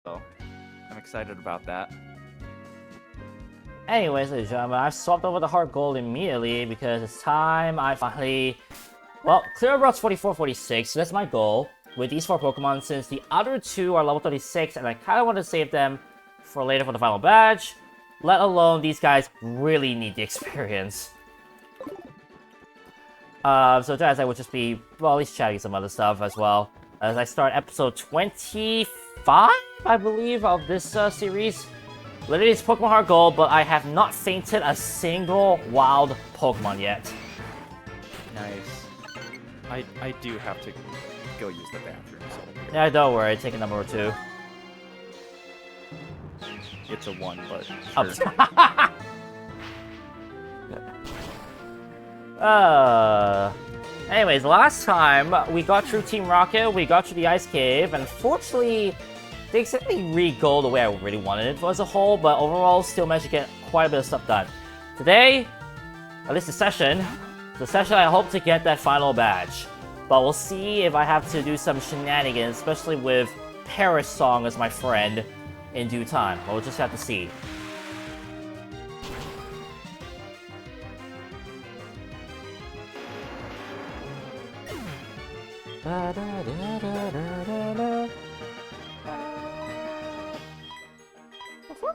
So I'm excited about that. Anyways, ladies and gentlemen, I've swapped over the HeartGold immediately because it's time I finally, well, clear routes 44, 46. So that's my goal with these 4 Pokemon, since the other 2 are level 36, and I kind of want to save them for later for the final badge. Let alone these guys really need the experience. So as I would just be, well, at least chatting some other stuff as well as I start episode 25, I believe, of this series. Literally, it's Pokemon Heart Gold, but I have not fainted a single wild Pokemon yet. Nice. I do have to go use the bathroom, so Yeah, don't worry, take a number 2. it's a 1, but sure. Anyways, last time we got through Team Rocket, we got through the Ice Cave, and unfortunately, they exactly re-go the way I really wanted it as a whole, but overall, still managed to get quite a bit of stuff done. Today, at least the session I hope to get that final badge. But we'll see if I have to do some shenanigans, especially with Paris Song as my friend, in due time. We'll just have to see.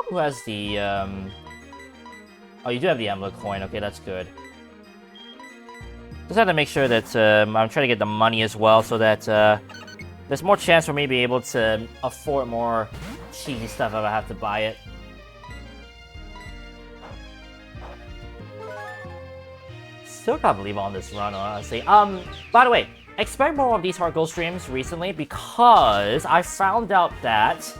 Who has the, Oh, you do have the Amulet coin. Okay, that's good. Just have to make sure that I'm trying to get the money as well, so that there's more chance for me to be able to afford more cheesy stuff if I have to buy it. Still can't believe on this run, honestly. By the way, expect more of these HeartGold streams recently, because I found out that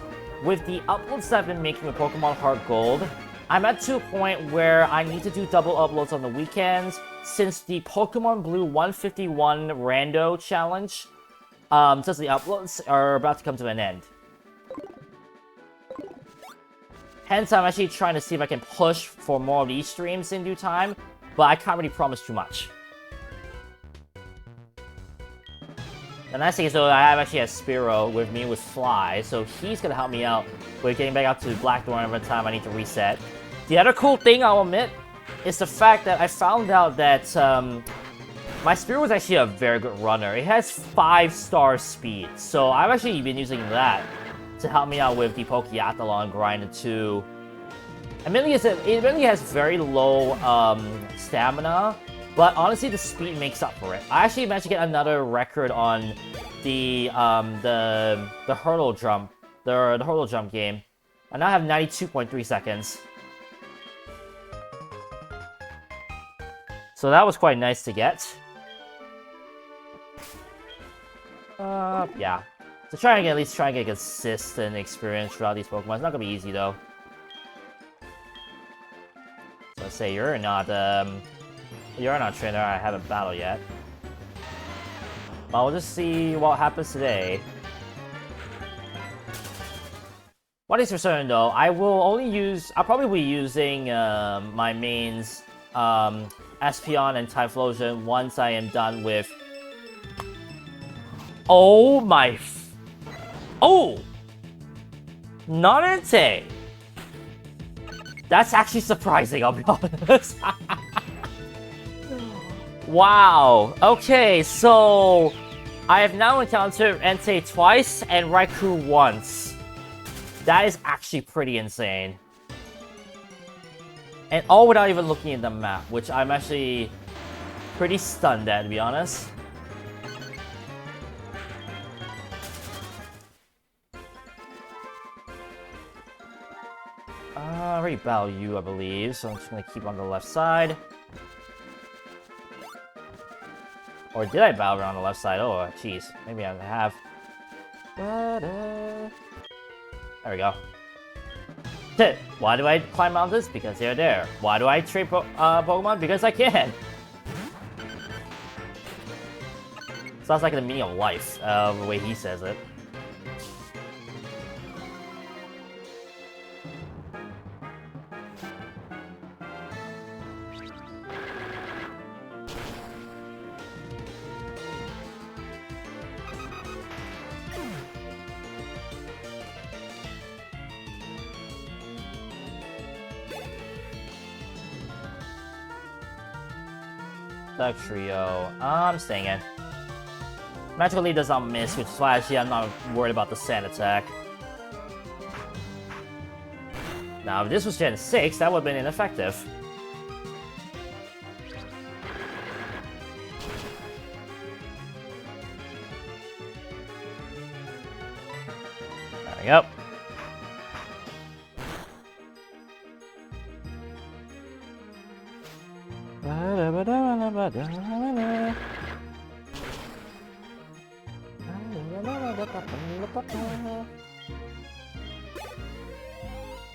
with the uploads that I've been making with Pokemon HeartGold, I'm at to a point where I need to do double uploads on the weekends, since the Pokemon Blue 151 Rando challenge, since the uploads are about to come to an end. Hence, I'm actually trying to see if I can push for more of these streams in due time, but I can't really promise too much. The nice thing is, though, I have actually a Spearow with me with Fly, so he's gonna help me out with getting back out to Blackthorn every time I need to reset. The other cool thing, I'll admit, is the fact that I found out that my Spearow was actually a very good runner. It has 5-star speed, so I've actually been using that to help me out with the Pokeathlon grind too. Admittedly, it really has very low stamina, but honestly, the speed makes up for it. I actually managed to get another record on the hurdle jump, the hurdle jump game. I now have 92.3 seconds. So that was quite nice to get. Yeah. So at least try and get consistent experience throughout these Pokemon. It's not gonna be easy though. So let's say you're not trainer I haven't battled yet. But we'll just see what happens today. One thing's for certain though, I'll probably be using my mains Espeon and Typhlosion once I am done with. Oh my! Oh! Nonente! That's actually surprising, I'll be honest. Wow. Okay, so I have now encountered Entei twice and Raikou once. That is actually pretty insane. And all without even looking at the map, which I'm actually pretty stunned at, to be honest. I already battled you, I believe, so I'm just gonna keep on the left side. Or did I battle around the left side? Oh, jeez. Maybe I have. There we go. Why do I climb mountains? Because they're there. Why do I trade Pokemon? Because I can. Sounds like the meaning of life, the way he says it. Duck Trio. I'm staying in. Magical Lead does not miss, which is why actually I'm not worried about the sand attack. Now, if this was Gen 6, that would have been ineffective. There we go.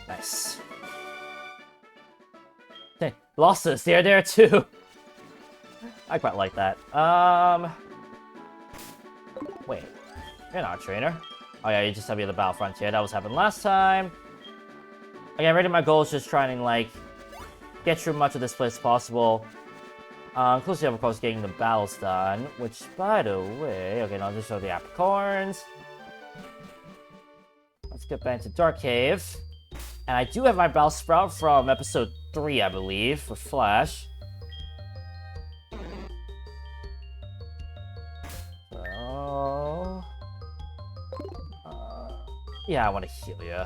Nice. Hey, losses, they're there too. I quite like that. Wait, you're not a trainer. Oh yeah, you just have to be at the battlefront here. That was happened last time. Again, really my goal is just trying to like get through much of this place as possible. Inclusive of course getting the battles done, which by the way, okay, now I'll just show the apricorns. Let's get back to Dark Cave. And I do have my Battle Sprout from episode 3, I believe, for Flash. So... yeah, I want to heal you.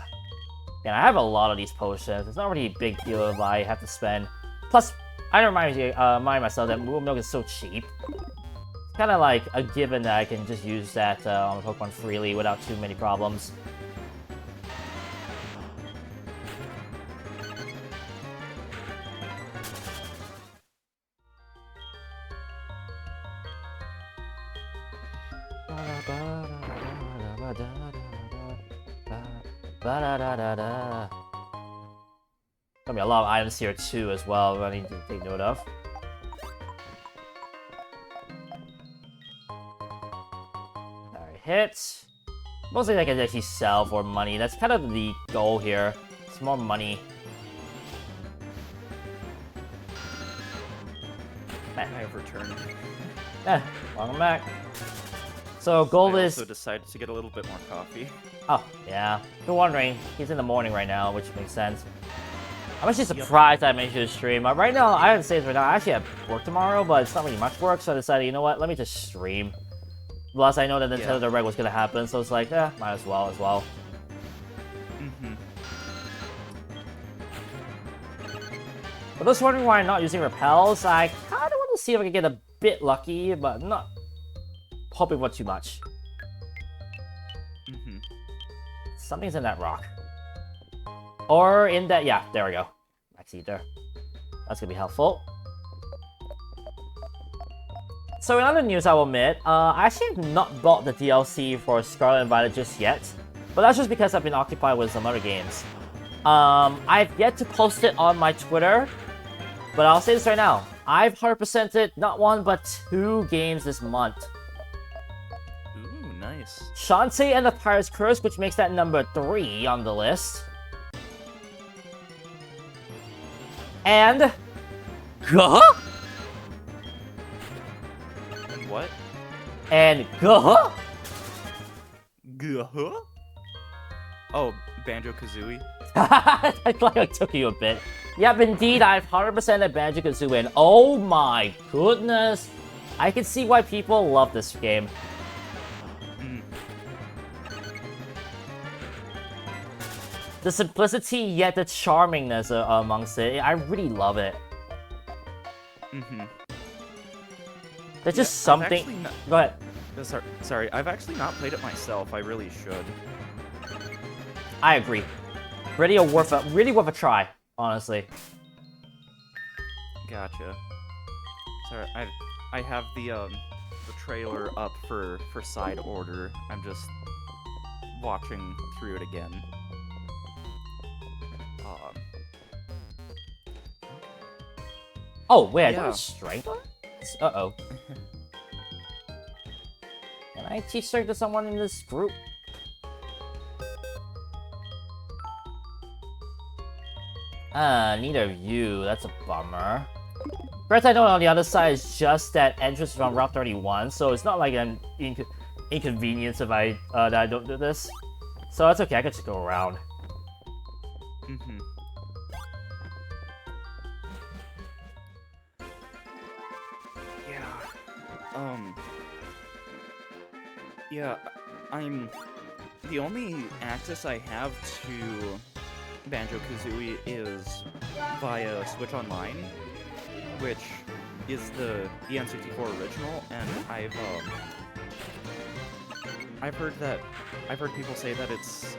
And I have a lot of these potions. It's not really a big deal if I have to spend... Plus, I remind myself that Moon Milk is so cheap. It's kind of like a given that I can just use that on the Pokemon freely without too many problems. Gonna be a lot of items here too as well that I need to take note of. Alright, hits. Mostly I can actually sell for money. That's kind of the goal here. It's more money. I have returned. Welcome back. So gold I is... also decided to get a little bit more coffee. Oh, yeah. If you're wondering, he's in the morning right now, which makes sense. I'm actually surprised I managed to stream. Right now, I have to say this right now, I actually have work tomorrow, but it's not really much work, so I decided, you know what, let me just stream. Plus, I know that Nintendo Direct was gonna happen, so it's like, might as well. For those wondering why I'm not using repels, I kinda want to see if I can get a bit lucky, but not hoping for too much. Something's in that rock. Or in that, yeah, there we go. Max Ether. That's gonna be helpful. So in other news, I will admit, I actually have not bought the DLC for Scarlet and Violet just yet. But that's just because I've been occupied with some other games. I've yet to post it on my Twitter. But I'll say this right now. I've 100%ed not one, but 2 games this month. Ooh, nice. Shantae and the Pirate's Curse, which makes that number 3 on the list. And... Gah? And what? And Gah? Gah? Oh, Banjo-Kazooie? I feel like it took you a bit. Yep, indeed, I've 100% at Banjo-Kazooie, and oh my goodness! I can see why people love this game. The simplicity, yet the charmingness amongst it, I really love it. There's just something... Go ahead. Sorry, I've actually not played it myself. I really should. I agree. Really worth a try, honestly. Gotcha. Sorry, I have the trailer up for side order. I'm just watching through it again. Oh wait, I yeah. don't have strength on it? Uh-oh. Can I teach strength to someone in this group? Neither of you. That's a bummer. First, I know on the other side is just that entrance from Route 31, so it's not like an inconvenience if that I don't do this. So that's okay, I can just go around. Um, yeah, I'm the only access I have to Banjo-Kazooie is via Switch Online, which is the N64 original, and I've heard people say that it's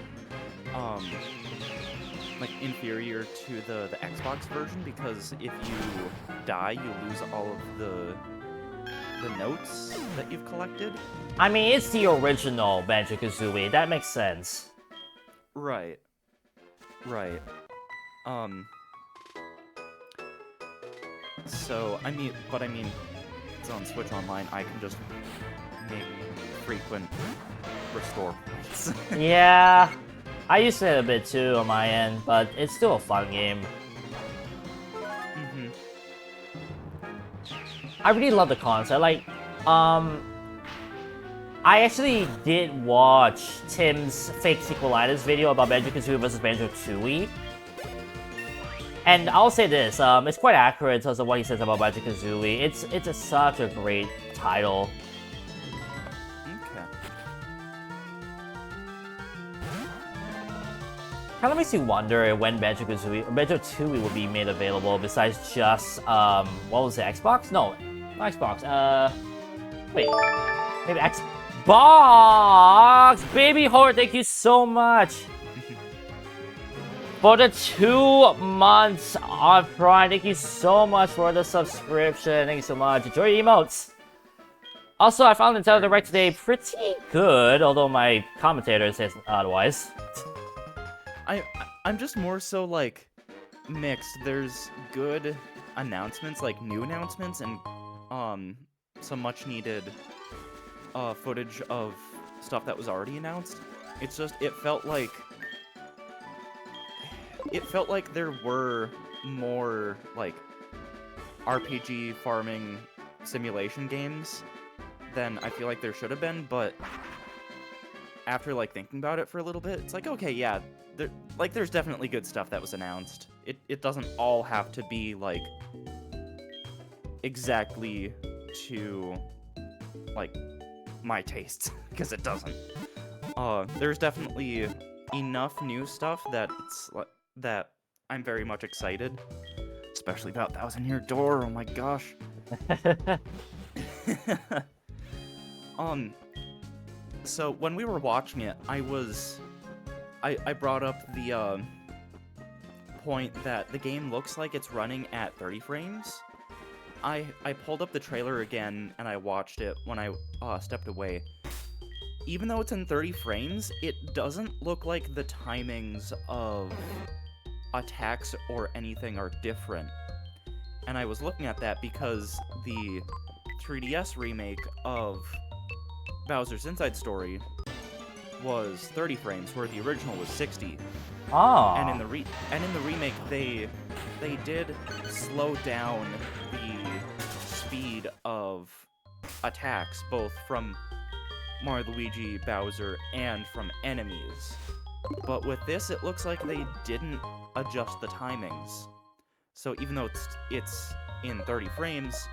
like inferior to the Xbox version because if you die, you lose all of the notes that you've collected. I mean, it's the original Banjo-Kazooie. That makes sense. Right. Right. So, I mean, it's on Switch Online, I can just make frequent restore points. Yeah, I used it a bit too on my end, but it's still a fun game. Mm-hmm. I really love the concept. Like, I actually did watch Tim's fake sequelitis video about Banjo-Kazooie vs. Banjo-Tooie. And I'll say this, it's quite accurate in terms of what he says about Banjo-Kazooie. It's such a great title. Okay. Kind of makes you wonder when Banjo-Tooie will be made available besides just, what was it, Xbox? No, not Xbox, wait, maybe Xbox! Baby Horde, thank you so much! For the 2 months on Prime, thank you so much for the subscription, thank you so much, enjoy your emotes! Also, I found Nintendo Direct today pretty good, although my commentator says otherwise. I'm just more so, like, mixed. There's good announcements, like new announcements, and some much-needed footage of stuff that was already announced. It's just, it felt like there were more, like, RPG farming simulation games than I feel like there should have been, but after, like, thinking about it for a little bit, it's like, okay, yeah, there's definitely good stuff that was announced. It doesn't all have to be, like, exactly to, like, my tastes, because it doesn't. There's definitely enough new stuff that I'm very much excited, especially about Thousand Year Door. Oh my gosh. So when we were watching it, I brought up the point that the game looks like it's running at 30 frames. I pulled up the trailer again and I watched it when I stepped away. Even though it's in 30 frames, it doesn't look like the timings of attacks or anything are different. And I was looking at that because the 3DS remake of Bowser's Inside Story was 30 frames, where the original was 60. Oh. And in the remake, they did slow down the speed of attacks, both from Mario, Luigi, Bowser, and from enemies. But with this, it looks like they didn't adjust the timings. So even though it's in 30 frames,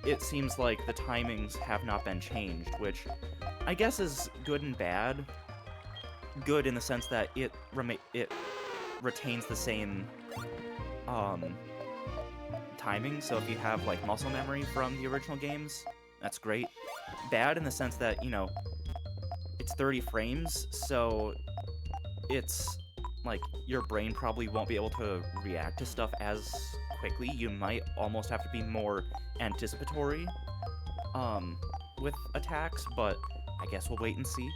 it seems like the timings have not been changed, which I guess is good and bad. Good in the sense that it retains the same timing, so if you have, like, muscle memory from the original games, that's great. Bad in the sense that, you know, it's 30 frames, so it's, like, your brain probably won't be able to react to stuff as quickly. You might almost have to be more anticipatory with attacks, but I guess we'll wait and see.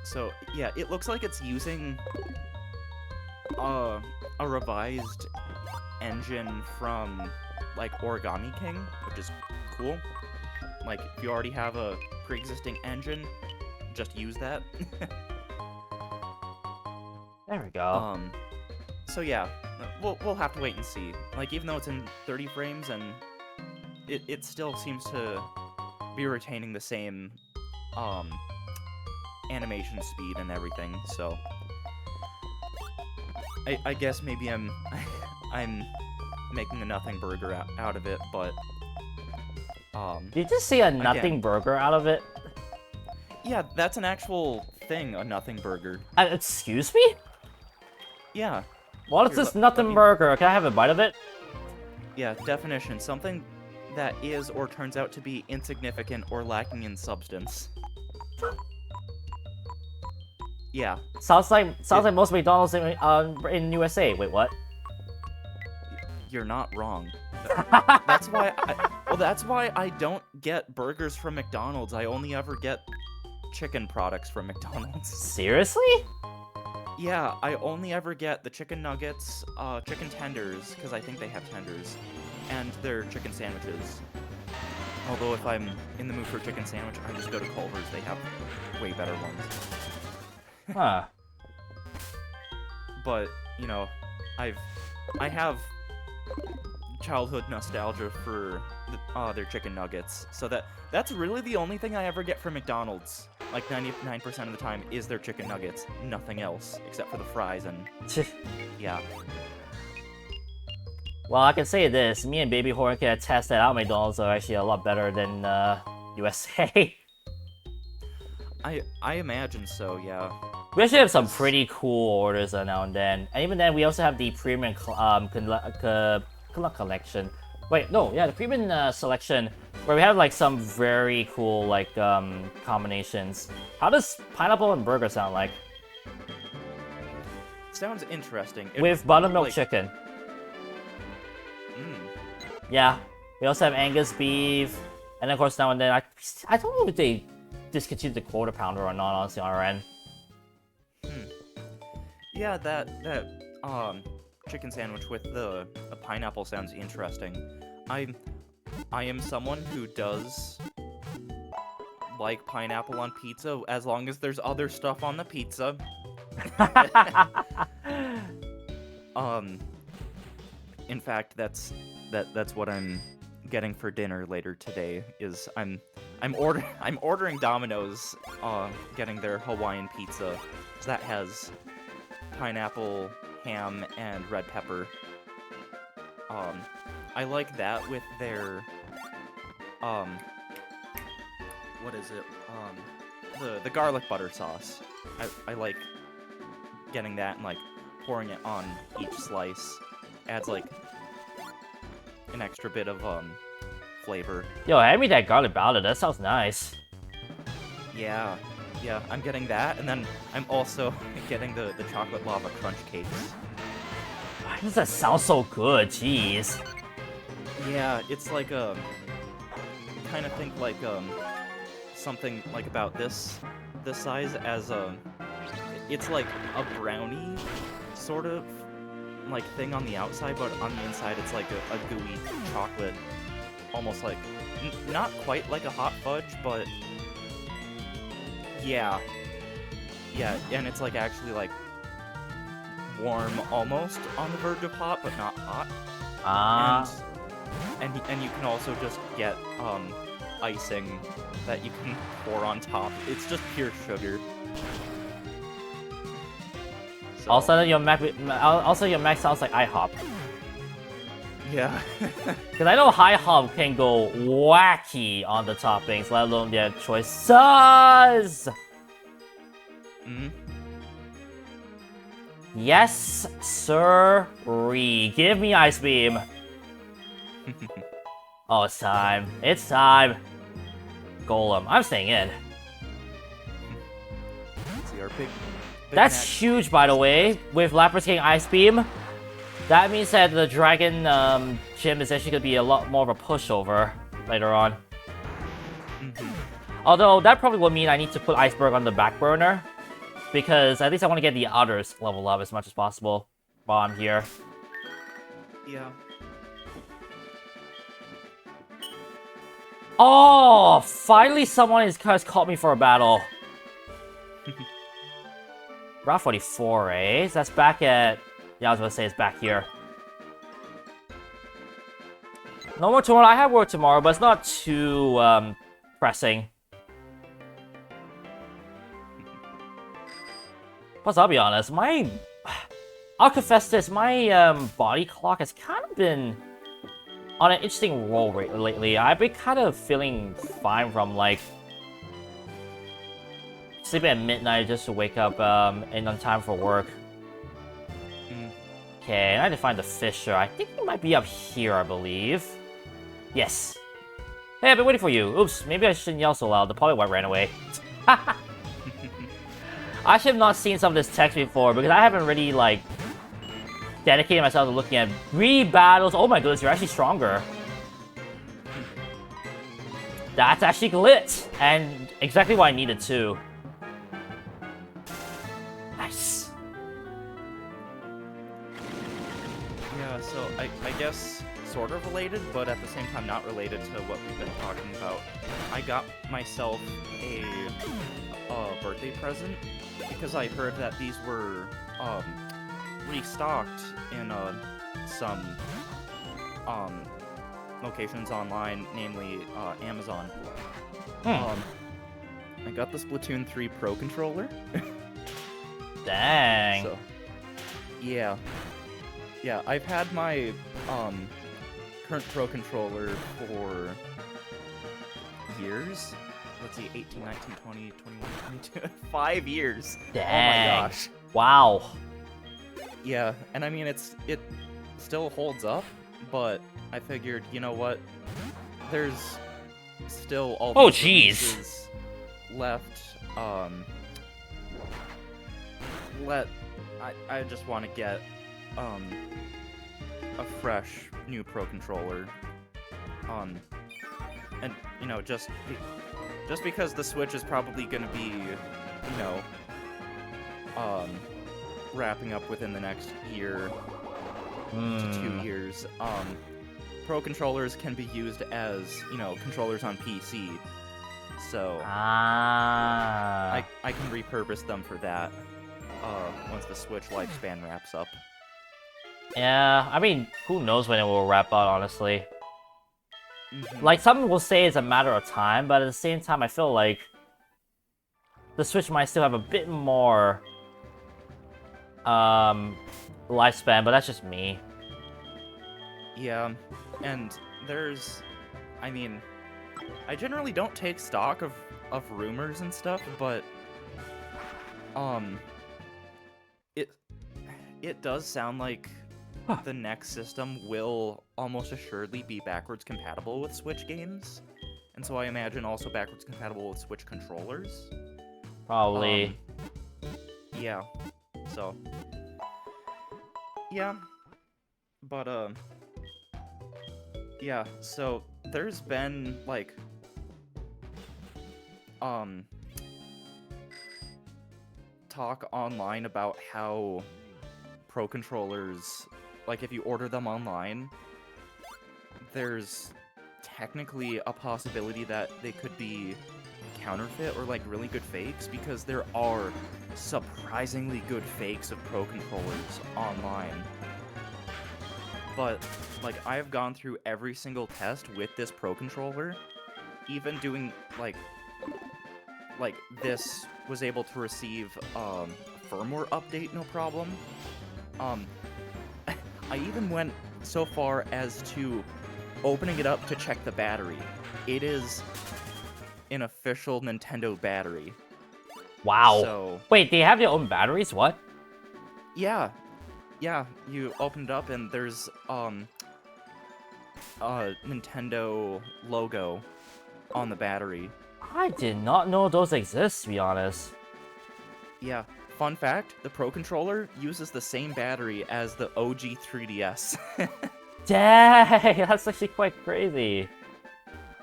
So, yeah, it looks like it's using a revised engine from, like, Origami King, which is cool. Like, if you already have a pre-existing engine, just use that. There we go. So yeah, we'll have to wait and see. Like, even though it's in 30 frames, and it still seems to be retaining the same animation speed and everything. So I guess maybe I'm making a nothing burger out of it, but Did you just see a nothing burger out of it? yeah, that's an actual thing, a nothing burger. Excuse me? Yeah. What is Here, this nothing burger? Can I have a bite of it? Yeah, definition: something that is or turns out to be insignificant or lacking in substance. Yeah. Sounds like most McDonald's in USA. Wait, what? You're not wrong. That's why I don't get burgers from McDonald's. I only ever get chicken products from McDonald's. Seriously? Yeah, I only ever get the chicken nuggets, chicken tenders, because I think they have tenders, and their chicken sandwiches. Although if I'm in the mood for a chicken sandwich, I just go to Culver's. They have way better ones. Huh. But, you know, I have childhood nostalgia for their chicken nuggets, so that's really the only thing I ever get from McDonald's. Like 99% of the time is their chicken nuggets, nothing else except for the fries and yeah. Well, I can say this: me and Baby Horn can attest that our McDonald's are actually a lot better than USA. I imagine so, yeah. We actually have some pretty cool orders now and then, and even then, we also have the premium collection. Wait, no, yeah, the premium selection, where we have like some very cool like combinations. How does pineapple and burger sound like? Sounds interesting. With buttermilk chicken. Yeah, we also have Angus beef, and of course now and then I don't know if they discontinued the quarter pounder or not, honestly, on our end. Yeah, that chicken sandwich with the pineapple sounds interesting. I am someone who does like pineapple on pizza as long as there's other stuff on the pizza. In fact, that's what I'm getting for dinner later today. Is I'm ordering Domino's, getting their Hawaiian pizza, 'cause that has pineapple, ham, and red pepper. I like that with their what is it? The garlic butter sauce. I like getting that and like pouring it on each slice. Adds like an extra bit of flavor. Yo, hand me that garlic powder. That sounds nice. Yeah, I'm getting that, and then I'm also getting the chocolate lava crunch cakes. Why does that sound so good? Jeez. Yeah, it's like kind of think like something like about this size as it's like a brownie sort of like thing on the outside, but on the inside it's like a gooey chocolate, almost like not quite like a hot fudge, but yeah, and it's like actually like warm, almost on the verge of hot, but not hot. And you can also just get icing that you can pour on top. It's just pure sugar. So, Also, your Mac sounds like IHOP. yeah. Because I know IHOP can go wacky on the toppings, let alone their choices. Yes, sir-ree. Give me Ice Beam. Oh, it's time. It's time. Golem. I'm staying in. See our big That's match. huge, by the way. With Lapras getting Ice Beam, that means that the Dragon gym is actually going to be a lot more of a pushover later on. Although, that probably will mean I need to put Iceberg on the back burner, because at least I want to get the others level up as much as possible while I'm here. Yeah. Oh, finally someone has caught me for a battle. Route 44, eh? So that's back at... Yeah, I was going to say it's back here. No more tomorrow. I have work tomorrow, but it's not too pressing. Plus, I'll be honest, my I'll confess this, my body clock has kind of been on an interesting roll lately. I've been kind of feeling fine from like sleeping at midnight just to wake up in on time for work. Okay, I need to find the Fisher. I think he might be up here, I believe. Yes. Hey, I've been waiting for you. Oops, maybe I shouldn't yell so loud. The Polywhite ran away. I should have not seen some of this text before because I haven't really, like, dedicated myself to looking at re-battles. Oh my goodness, you're actually stronger. That's actually lit. And exactly what I needed, too. Nice. Yeah, so I guess sort of related, but at the same time not related to what we've been talking about. I got myself a birthday present because I heard that these were restocked in some locations online, namely Amazon. I got the Splatoon 3 Pro controller. Dang. So, yeah. Yeah, I've had my current Pro controller for years. Let's see, 18, 19, 20, 21, 22, 5 years. Dang. Oh my gosh. Wow. Yeah, and I mean, it still holds up, but I figured, you know what? There's still all Oh, these jeez. releases left. I just want to get a fresh new Pro controller. And you know, just because the Switch is probably going to be, you know, wrapping up within the next year to 2 years, Pro controllers can be used as, you know, controllers on PC. So I can repurpose them for that once the Switch lifespan wraps up. Yeah, I mean, who knows when it will wrap up, honestly. Mm-hmm. Like, some will say it's a matter of time, but at the same time, I feel like the Switch might still have a bit more lifespan, but that's just me. Yeah, and I mean, I generally don't take stock of rumors and stuff, but it does sound like the next system will almost assuredly be backwards compatible with Switch games, and so I imagine also backwards compatible with Switch controllers. Probably. Yeah. So. Yeah. But yeah. So there's been like talk online about how Pro controllers, like if you order them online, there's technically a possibility that they could be counterfeit or like really good fakes, because there are surprisingly good fakes of Pro controllers online. But like I've gone through every single test with this Pro controller, even doing like this was able to receive a firmware update no problem. I even went so far as to opening it up to check the battery. It is an official Nintendo battery. Wow. So, wait, they have their own batteries? What? Yeah, you open it up and there's a Nintendo logo on the battery. I did not know those exist, to be honest. Yeah, fun fact, the Pro controller uses the same battery as the OG 3DS. Dang, that's actually quite crazy.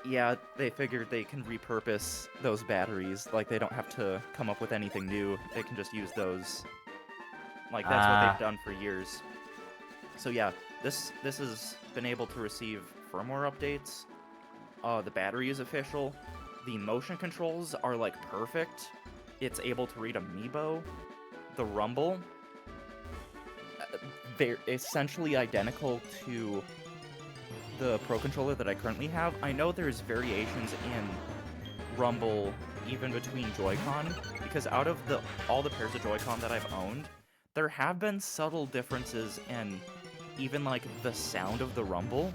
Yeah, they figured they can repurpose those batteries. Like, they don't have to come up with anything new. They can just use those. Like, that's what they've done for years. So yeah, this has been able to receive firmware updates. The battery is official. The motion controls are, like, perfect. It's able to read Amiibo. The rumble, they're essentially identical to the Pro controller that I currently have. I know there's variations in rumble even between Joy-Con, because out of all the pairs of Joy-Con that I've owned, there have been subtle differences in even like the sound of the rumble.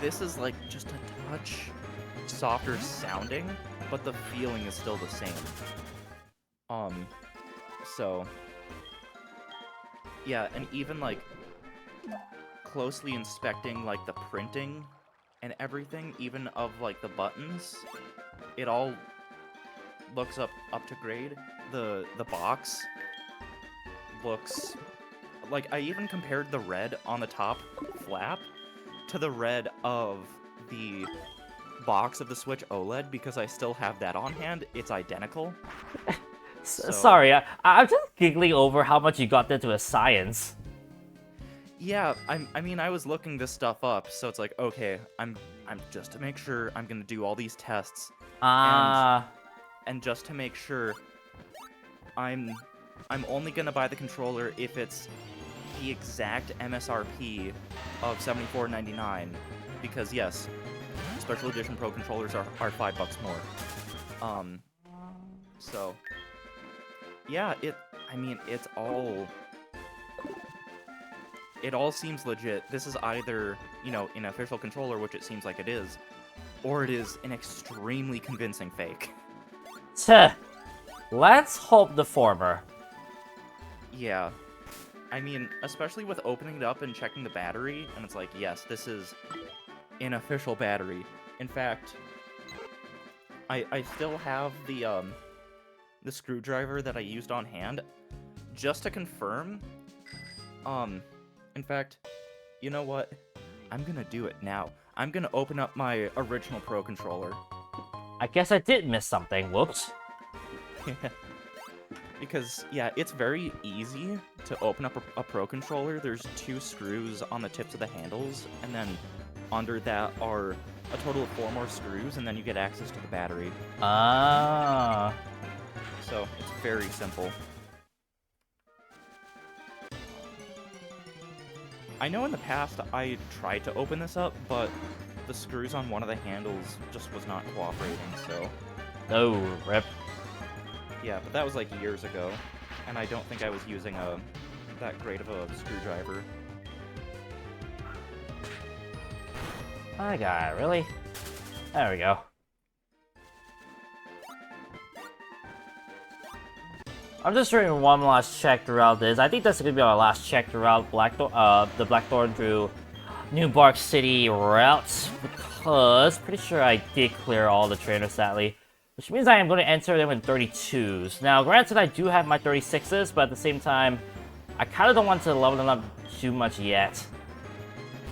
This is like just a touch softer sounding, but the feeling is still the same. So yeah, and even like closely inspecting like the printing and everything, even of like the buttons, it all looks up to grade. The box looks like, I even compared the red on the top flap to the red of the box of the Switch OLED because I still have that on hand. It's identical. So, sorry, I'm just giggling over how much you got into a science. Yeah, I mean, I was looking this stuff up, so it's like, okay, I'm just to make sure I'm gonna do all these tests, and just to make sure, I'm only gonna buy the controller if it's the exact MSRP of $74.99, because yes, special edition Pro controllers are $5 more. So yeah, I mean, it's all. It all seems legit. This is either, you know, an official controller, which it seems like it is, or it is an extremely convincing fake. Let's hope the former. Yeah. I mean, especially with opening it up and checking the battery, and it's like, yes, this is an official battery. In fact, I still have the screwdriver that I used on hand, just to confirm. In fact, you know what? I'm gonna do it now. I'm gonna open up my original Pro controller. I guess I did miss something. Whoops. Because, yeah, it's very easy to open up a Pro controller. There's 2 screws on the tips of the handles, and then under that are a total of 4 more screws, and then you get access to the battery. Ah. So, it's very simple. I know in the past I tried to open this up, but the screws on one of the handles just was not cooperating, so... Oh, rip. Yeah, but that was like years ago, and I don't think I was using that great of a screwdriver. My God, really? There we go. I'm just doing one last check throughout this. I think that's gonna be our last check throughout the Blackthorn through New Bark City routes, because pretty sure I did clear all the trainers, sadly. Which means I am going to enter them with 32s. Now, granted, I do have my 36s, but at the same time, I kind of don't want to level them up too much yet.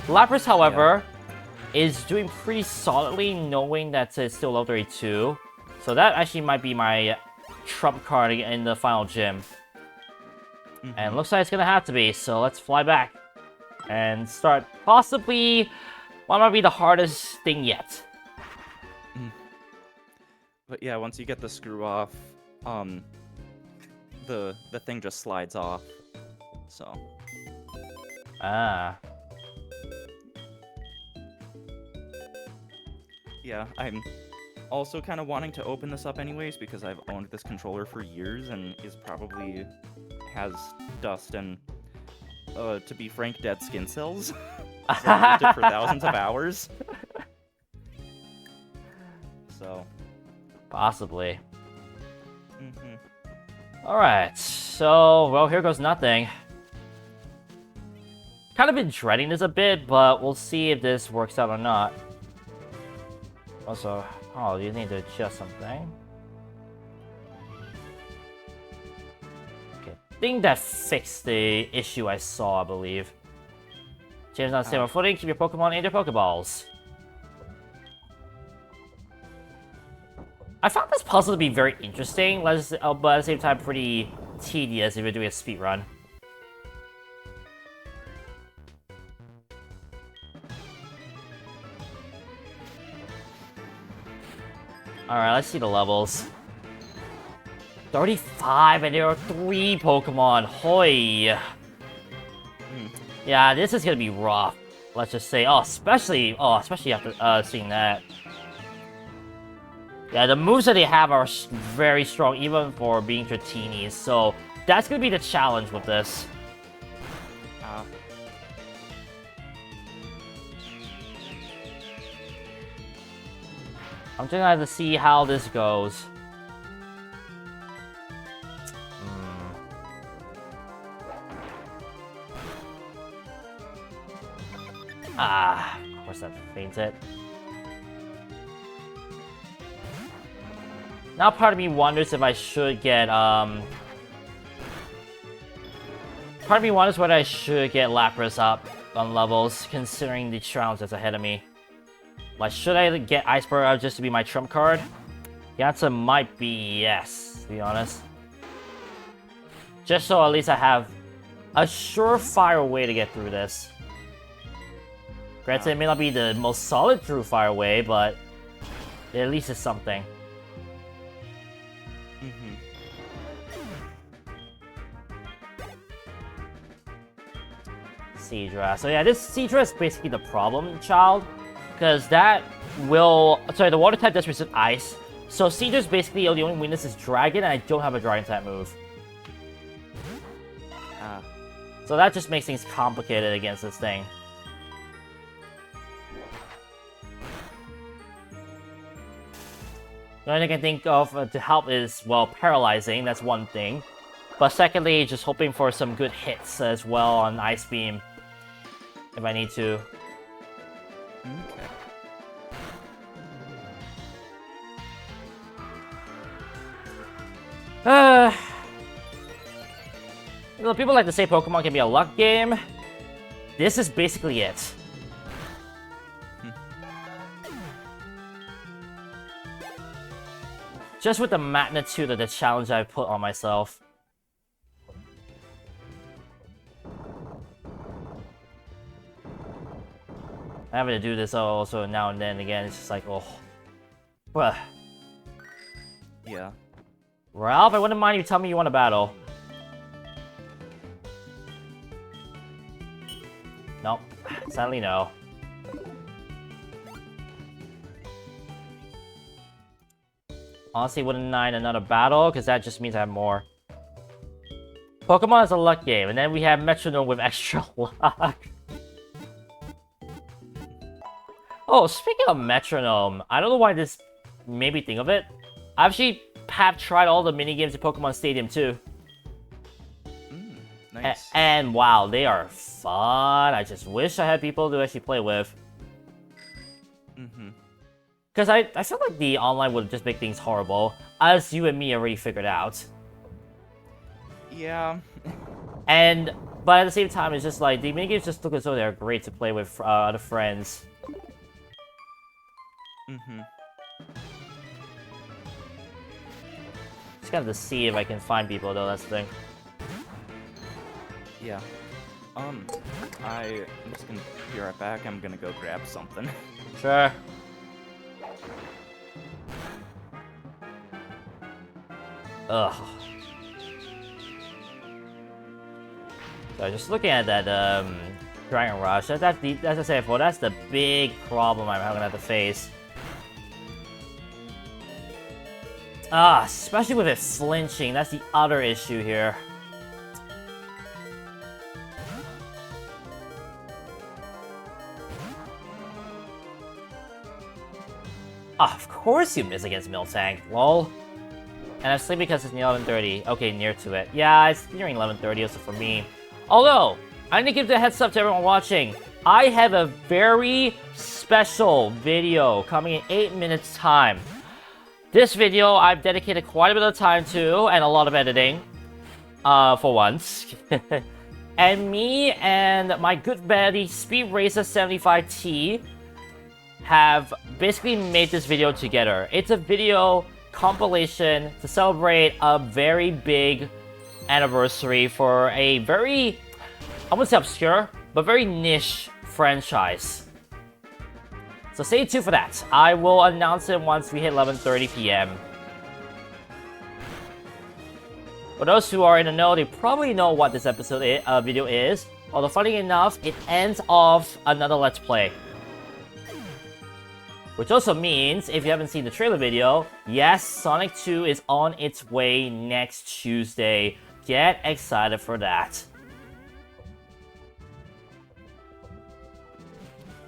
Lapras, however, is doing pretty solidly, knowing that it's still level 32. So that actually might be my trump card in the final gym. And looks like it's going to have to be, so let's fly back. And start possibly what might be the hardest thing yet. But yeah, once you get the screw off, the thing just slides off. So. Ah. Yeah, I'm also kind of wanting to open this up anyways because I've owned this controller for years and is probably has dust and, to be frank, dead skin cells. I've used it for thousands of hours. So. Possibly. Alright, so, well, here goes nothing. Kind of been dreading this a bit, but we'll see if this works out or not. Also, oh, you need to adjust something. Okay, I think that fixed the issue I saw, I believe. James on stable footing, keep your Pokemon in their Pokeballs. I found this puzzle to be very interesting, but at the same time pretty tedious if you're doing a speedrun. Alright, let's see the levels. 35, and there are 3 Pokemon. Hoi! Yeah, this is gonna be rough. Let's just say, especially after seeing that. Yeah, the moves that they have are very strong, even for being Tritinis, so that's gonna be the challenge with this. I'm just gonna have to see how this goes. Of course that fainted. Now part of me wonders if I should get, Part of me wonders whether I should get Lapras up on levels, considering the challenge that's ahead of me. Like, should I get Iceberg out just to be my trump card? The answer might be yes, to be honest. Just so at least I have a surefire way to get through this. Granted, it may not be the most solid surefire way, but at least it's something. Seadra. So yeah, this Seadra is basically the problem child. Because that will... Sorry, the water type does resist ice. So Seadra's basically the only weakness is dragon, and I don't have a dragon type move. So that just makes things complicated against this thing. The only thing I can think of to help is, well, paralyzing. That's one thing. But secondly, just hoping for some good hits as well on Ice Beam. If I need to. Okay. You know, people like to say Pokemon can be a luck game. This is basically it. Just with the magnitude of the challenge I've put on myself. Having to do this also now and then again, it's just like, oh. Bruh. Yeah. Ralph, I wouldn't mind if you tell me you want a battle. Nope. Sadly, no. Honestly, wouldn't mind another battle, because that just means I have more. Pokemon is a luck game, and then we have Metronome with extra luck. Oh, speaking of Metronome, I don't know why this made me think of it. I actually have tried all the minigames in Pokemon Stadium too. Nice. And wow, they are fun. I just wish I had people to actually play with. Because I feel like the online would just make things horrible, as you and me already figured out. Yeah. But at the same time, it's just like, the minigames just look as though they're great to play with other friends. Just gotta see if I can find people though, that's the thing. Yeah. I'm just gonna be right back. I'm gonna go grab something. Sure. Ugh. So just looking at that Dragon Rush, that's as I said before, that's the big problem I'm gonna have to face. Especially with it flinching, that's the other issue here. Of course you miss against Miltank, lol. And I'm sleeping because it's near 11:30. Okay, near to it. Yeah, it's nearing 11:30 also for me. Although, I need to give the heads up to everyone watching. I have a very special video coming in 8 minutes time. This video I've dedicated quite a bit of time to, and a lot of editing. For once. And me and my good buddy Speed Racer 75T have basically made this video together. It's a video compilation to celebrate a very big anniversary for a very, I wouldn't say obscure, but very niche franchise. So stay tuned for that. I will announce it once we hit 11:30 p.m. For those who are in the know, they probably know what this video is. Although funny enough, it ends off another Let's Play. Which also means, if you haven't seen the trailer video, yes, Sonic 2 is on its way next Tuesday Get excited for that.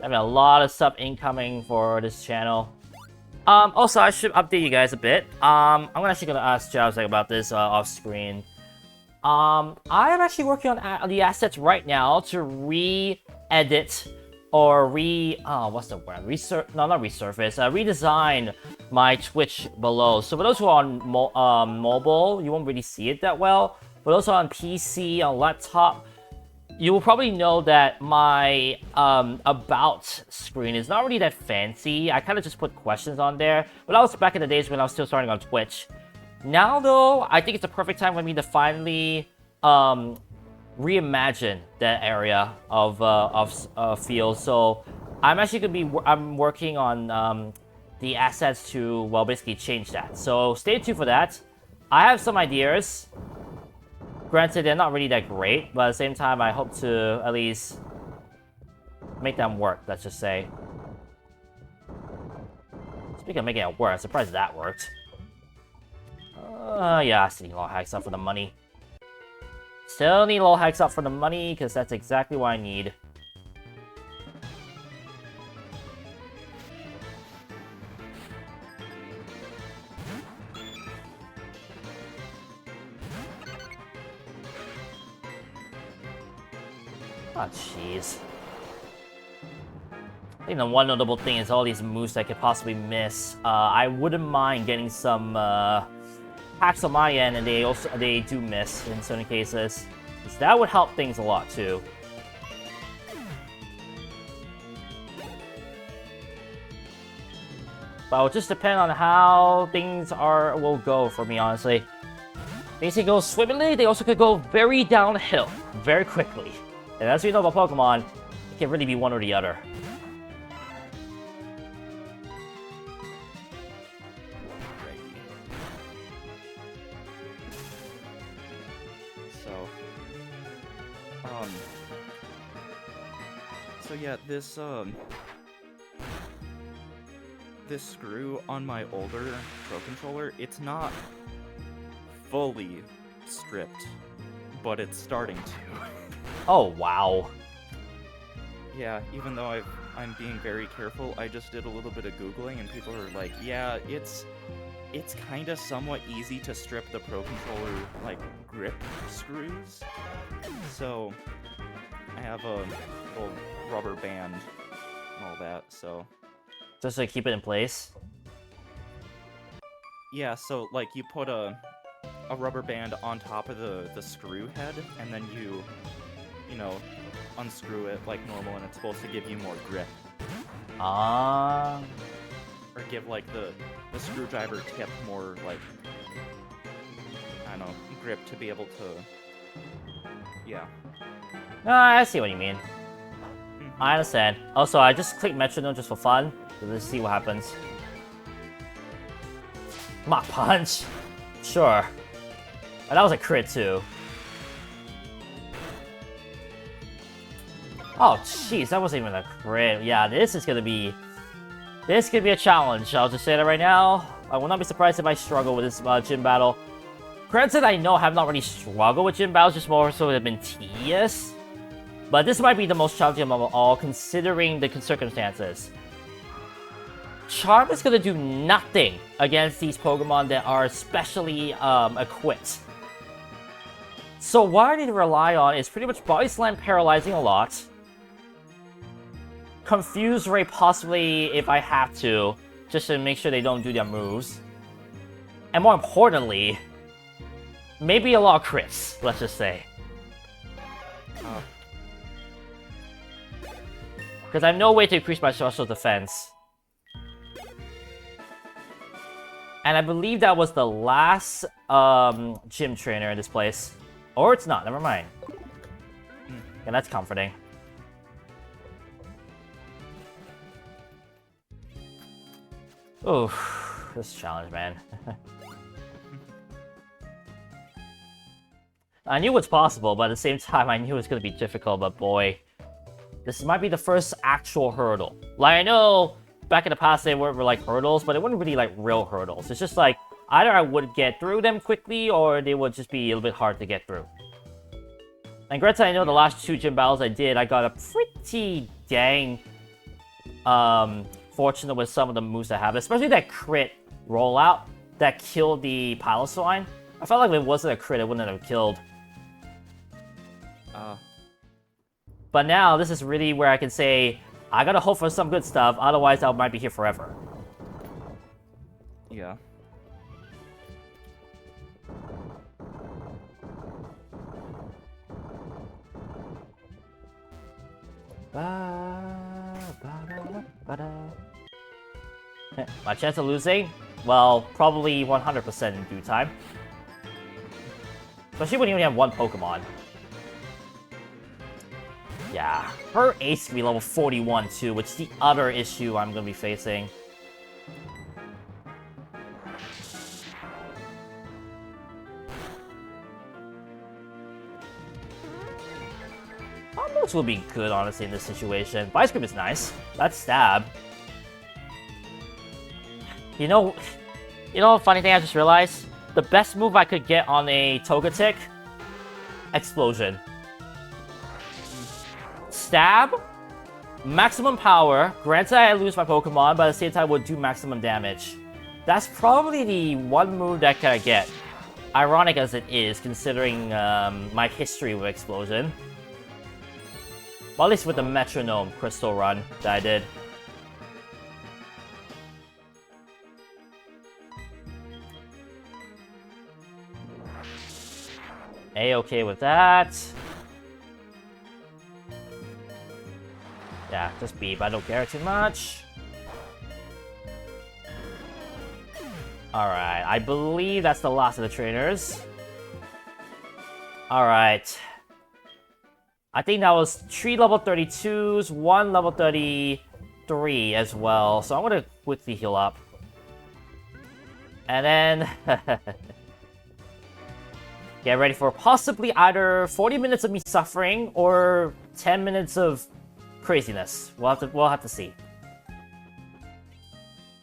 I have a lot of stuff incoming for this channel. Also, I should update you guys a bit. I'm actually gonna ask Jowsek about this off screen. I am actually working on the assets right now to re-edit or what's the word? Redesign my Twitch below. So for those who are on mobile, you won't really see it that well. For those who are on PC, on laptop, you will probably know that my about screen is not really that fancy. I kind of just put questions on there. But that was back in the days when I was still starting on Twitch. Now, though, I think it's the perfect time for me to finally reimagine that area of field. So I'm actually I'm working on the assets to, well, basically change that. So stay tuned for that. I have some ideas. Granted, they're not really that great, but at the same time, I hope to at least make them work, let's just say. Speaking of making it work, I'm surprised that worked. Yeah, I still need a little hacks up for the money. Still need a little hacks up for the money, because that's exactly what I need. Oh, jeez. I think the one notable thing is all these moves I could possibly miss. I wouldn't mind getting some hacks on my end, and they do miss in certain cases. So that would help things a lot too. But it will just depend on how things will go for me, honestly. Things can go swimmingly, they also could go very downhill, very quickly. And as we know about Pokemon, it can really be one or the other. So yeah, this screw on my older Pro Controller, it's not fully stripped, but it's starting to. Oh, wow. Yeah, even though I'm being very careful, I just did a little bit of Googling, and people are like, yeah, it's kind of somewhat easy to strip the Pro Controller, like, grip screws. So, I have a little rubber band and all that, so... Just to keep it in place? Yeah, so, like, you put a rubber band on top of the screw head, and then you know, unscrew it like normal, and it's supposed to give you more grip. Ah. Or give, like, the screwdriver tip more, like, I don't know, grip to be able to... Yeah. I see what you mean. I understand. Also, I just clicked Metronome just for fun. So let's see what happens. Mach Punch! Sure. And that was a crit, too. Oh, jeez, that wasn't even a crit. Yeah, this is gonna be a challenge. I'll just say that right now. I will not be surprised if I struggle with this gym battle. Granted, I know I have not really struggled with gym battles, just more so they've been tedious. But this might be the most challenging of all, considering the circumstances. Charm is gonna do nothing against these Pokemon that are specially equipped. So what I need to rely on is pretty much Body Slam paralyzing a lot. Confuse Ray possibly if I have to, just to make sure they don't do their moves. And more importantly, maybe a lot of crits, let's just say. Because I have no way to increase my social defense. And I believe that was the last gym trainer in this place. Or it's not, never mind. And that's comforting. Oh, this challenge, man. I knew what's possible, but at the same time, I knew it was going to be difficult, but boy. This might be the first actual hurdle. Like, I know back in the past they were like hurdles, but it wasn't really like real hurdles. It's just like, either I would get through them quickly, or they would just be a little bit hard to get through. And granted, I know the last 2 gym battles I did, I got a pretty dang fortunate with some of the moves I have, especially that crit rollout that killed the Piloswine. I felt like if it wasn't a crit, it wouldn't have killed. But now, this is really where I can say, I gotta hope for some good stuff, otherwise I might be here forever. Yeah. My chance of losing? Well, probably 100% in due time. Especially when you only have 1 Pokemon. Yeah, her ace can be level 41 too, which is the other issue I'm gonna be facing. Almost will be good, honestly, in this situation. Ice Cream is nice. That's Stab. You know, funny thing I just realized? The best move I could get on a Togetic? Explosion. Stab, maximum power. Granted, I lose my Pokemon, but at the same time, would do maximum damage. That's probably the one move that I get. Ironic as it is, considering my history with Explosion. Well, at least with the Metronome Crystal run that I did. A-okay with that. Yeah, just beep. I don't care too much. Alright, I believe that's the last of the trainers. Alright. I think that was 3 level 32s, 1 level 33 as well. So I'm gonna quickly heal up. And then... get ready for possibly either 40 minutes of me suffering or 10 minutes of craziness. We'll have to see.